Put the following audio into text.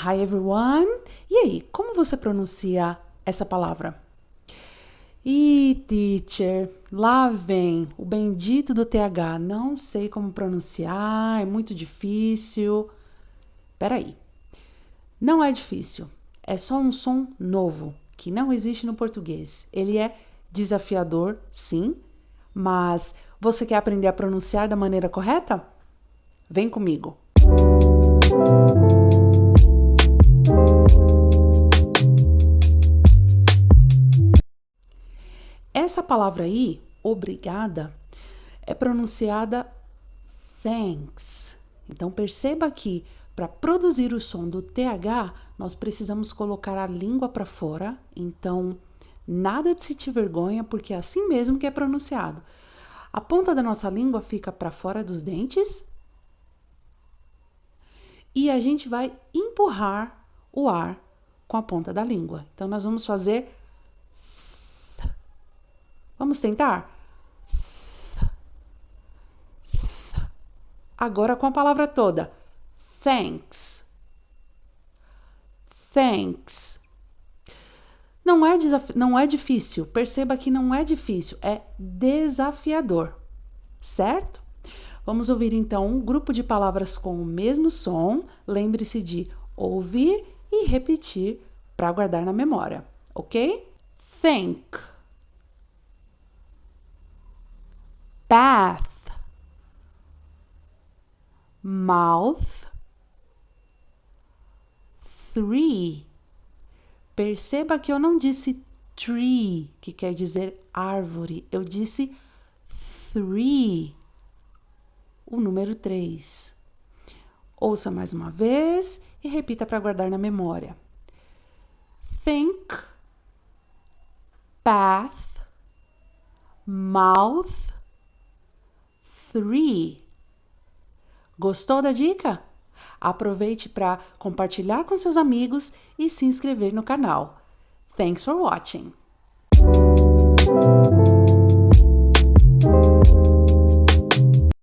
Hi everyone! E aí, como você pronuncia essa palavra? Ih, teacher, lá vem o bendito do TH. Não sei como pronunciar, é muito difícil. Peraí, não é difícil, é só um som novo que não existe no português. Ele é desafiador, sim, mas você quer aprender a pronunciar da maneira correta? Vem comigo! Essa palavra aí, obrigada, é pronunciada thanks. Então perceba que para produzir o som do TH, nós precisamos colocar a língua para fora. Então, nada de sentir vergonha, porque é assim mesmo que é pronunciado. A ponta da nossa língua fica para fora dos dentes e a gente vai empurrar o ar com a ponta da língua. Então, nós vamos fazer. Vamos tentar? Agora com a palavra toda. Thanks. Thanks. Não é difícil. Perceba que não é difícil, é desafiador. Certo? Vamos ouvir então um grupo de palavras com o mesmo som. Lembre-se de ouvir e repetir para guardar na memória, ok? Think. Bath. Mouth. Three. Perceba que eu não disse tree, que quer dizer árvore. Eu disse three, o número 3. Ouça mais uma vez e repita para guardar na memória. Think, bath, mouth, three. Gostou da dica? Aproveite para compartilhar com seus amigos e se inscrever no canal. Thanks for watching!